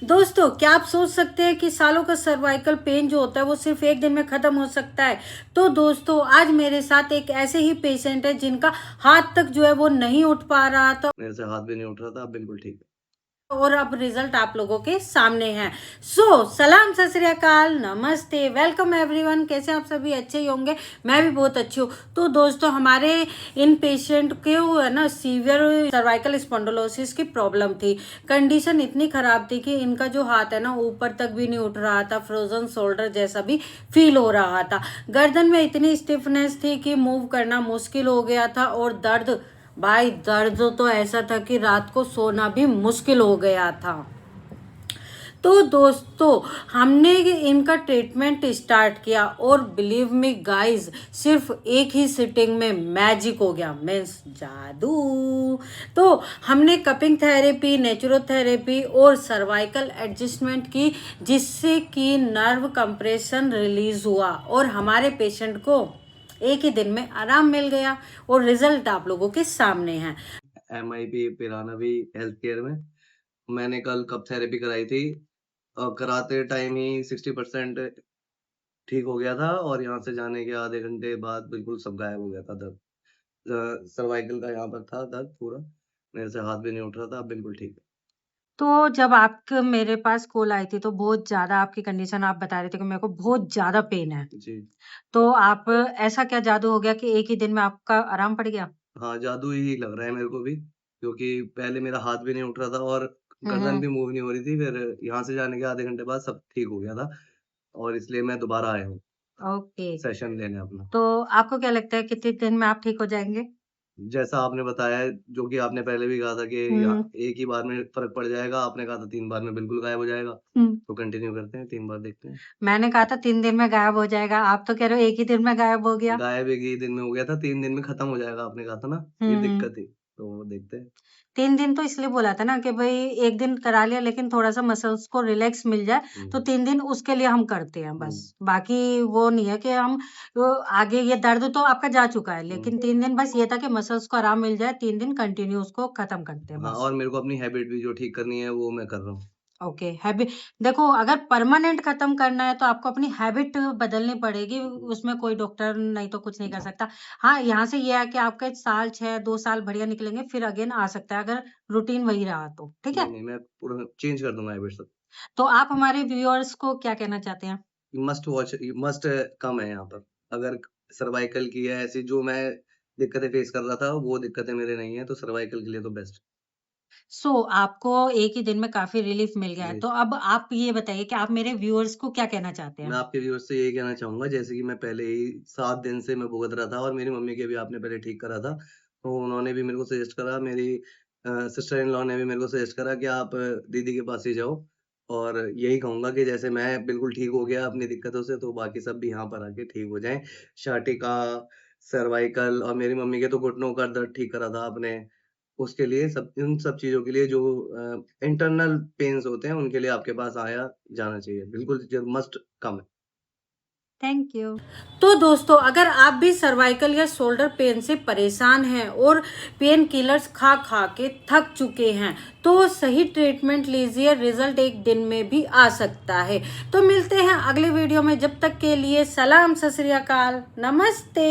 दोस्तों, क्या आप सोच सकते हैं कि सालों का सर्वाइकल पेन जो होता है वो सिर्फ एक दिन में खत्म हो सकता है? तो दोस्तों, आज मेरे साथ एक ऐसे ही पेशेंट है जिनका हाथ तक जो है वो नहीं उठ पा रहा था मेरे से हाथ भी नहीं उठ रहा था। अब बिल्कुल ठीक है। और अब रिजल्ट आप लोगों के सामने है। सलाम, सत श्री अकाल, नमस्ते, वेलकम एवरीवन। कैसे आप सभी? अच्छे ही होंगे। मैं भी बहुत अच्छी हूँ। तो दोस्तों, हमारे इन पेशेंट के है ना सीवियर सर्वाइकल स्पॉन्डिलोसिस की प्रॉब्लम थी। कंडीशन इतनी खराब थी कि इनका जो हाथ है ना ऊपर तक भी नहीं उठ रहा था, फ्रोजन शोल्डर जैसा भी फील हो रहा था। गर्दन में इतनी स्टिफनेस थी कि मूव करना मुश्किल हो गया था और दर्द, भाई दर्द तो ऐसा था कि रात को सोना भी मुश्किल हो गया था। तो दोस्तों, हमने इनका ट्रीटमेंट स्टार्ट किया और बिलीव मी गाइस, सिर्फ एक ही सिटिंग में मैजिक हो गया, मीन्स जादू। तो हमने कपिंग थेरेपी, नेचुरोथेरेपी और सर्वाइकल एडजस्टमेंट की, जिससे कि नर्व कंप्रेशन रिलीज हुआ और हमारे पेशेंट को एक ही दिन में आराम मिल गया और रिजल्ट आप लोगों के सामने है। MIP पिराना भी हेल्थ केयर में मैंने कल कप थेरेपी कराई थी। कराते टाइम ही 60% ठीक हो गया था और यहाँ से जाने के आधे घंटे बाद बिल्कुल सब गायब हो गया था दर्द। सर्वाइकल का यहाँ पर था दर्द पूरा। मेरे से हाथ भी नहीं उठ रहा था। अब बिल्कुल ठीक है। तो जब आप मेरे पास कॉल आई थी तो बहुत ज़्यादा आपकी कंडीशन आप बता रहे थे कि मेरे को बहुत ज़्यादा पेन है। जी। तो आप ऐसा क्या जादू हो गया कि एक ही दिन में आपका आराम पड़ गया? हाँ, जादू ही लग रहा है मेरे को भी, क्योंकि पहले मेरा हाथ भी नहीं उठ रहा था और हुँ, गर्दन हुँ। भी मूव नहीं हो रही थी। फिर यहाँ से जाने के आधे घंटे बाद सब ठीक हो गया था और इसलिए मैं दोबारा आया हूँ ओके। सेशन लेने अपना। तो आपको क्या लगता है कितने दिन में आप ठीक हो जाएँगे? जैसा आपने बताया है, जो कि आपने पहले भी कहा था कि या हुँ, एक ही बार में फ़र्क पड़ जाएगा, आपने कहा था 3 बार में बिल्कुल गायब हो जाएगा। हुँ। तो कंटिन्यू करते हैं, 3 बार देखते हैं। मैंने कहा था 3 दिन में गायब हो जाएगा, आप तो कह रहे हो 1 ही दिन में गायब हो गया। गायब एक ही दिन में हो गया था, 3 दिन में खत्म हो जाएगा आपने कहा था ना, ये हुँ। दिक्कत थी। तो देखते हैं। 3 दिन तो इसलिए बोला था ना कि भई 1 दिन करा लिया लेकिन थोड़ा-सा मसल्स को रिलैक्स मिल जाए, तो हुँ, 3 दिन उसके लिए हम करते हैं हुँ, बस। बाकी वो नहीं है कि हम आगे ये दर्द तो आपका जा चुका है, हुँ। लेकिन 3 दिन बस ये था कि मसल्स को आराम मिल जाए, 3 दिन कंटिन्यू उसको खत्म करते हैं हाँ, बस। और मेरे को अपनी हैबिट भी जो ठीक करनी है, वो मैं कर रहा हूँ। ओके, देखो, अगर परमानेंट खत्म करना है तो आपको अपनी हैबिट बदलनी पड़ेगी, उसमें कोई डॉक्टर नहीं तो कुछ नहीं कर सकता। हाँ, यहाँ से ये है कि आपका 1 साल, 6, 2 साल बढ़िया निकलेंगे, फिर अगेन आ सकता है अगर रूटीन वही रहा तो, ठीक नहीं, है? नहीं, मैं पूरा चेंज कर दूँगा हैबिट सब। तो आप हमारे व्यूअर्स को क्या कहना चाहते हैं? मस्ट वॉच मस्ट कम है यहाँ पर। अगर सर्वाइकल की है ऐसी जो मैं दिक्कतें फेस कर रहा था, वो दिक्कतें मेरे नहीं है, तो सर्वाइकल के लिए तो बेस्ट। आपको एक ही दिन में काफ़ी रिलीफ़ मिल गया है। जी। तो अब आप ये बताइए कि आप मेरे व्यूअर्स को क्या कहना चाहते मैं हैं? आपके व्यूअर्स से यही कहना चाहूँगा, जैसे कि मैं पहले ही 7 दिन से मैं भुगत रहा था और मेरी मम्मी के भी आपने पहले ठीक करा था। तो उन्होंने भी मेरे को सजेस्ट करा, मेरी सिस्टर इन लॉ ने भी मेरे को सजेस्ट करा कि आप दीदी के पास ही जाओ। और यही कहूँगा कि जैसे मैं बिल्कुल ठीक हो गया अपनी दिक्कतों से, तो बाकी सब भी यहाँ पर आके ठीक हो जाएँ। sciatica, सर्वाइकल और मेरी मम्मी के तो घुटनों का दर्द ठीक करा था आपने। उसके लिए सब इन सब चीज़ों के लिए जो इंटरनल पेन्स होते हैं, उनके लिए आपके पास आया जाना चाहिए। बिल्कुल ज मस्ट कम है। Thank you. तो दोस्तों, अगर आप भी सर्वाइकल या शोल्डर पेन से परेशान हैं और पेन किलर्स खा खा के थक चुके हैं, तो सही ट्रीटमेंट लीजिए, रिजल्ट एक दिन में भी आ सकता है। तो मिलते हैं अगले वीडियो में, जब तक के लिए सलाम, सत श्री अकाल, नमस्ते।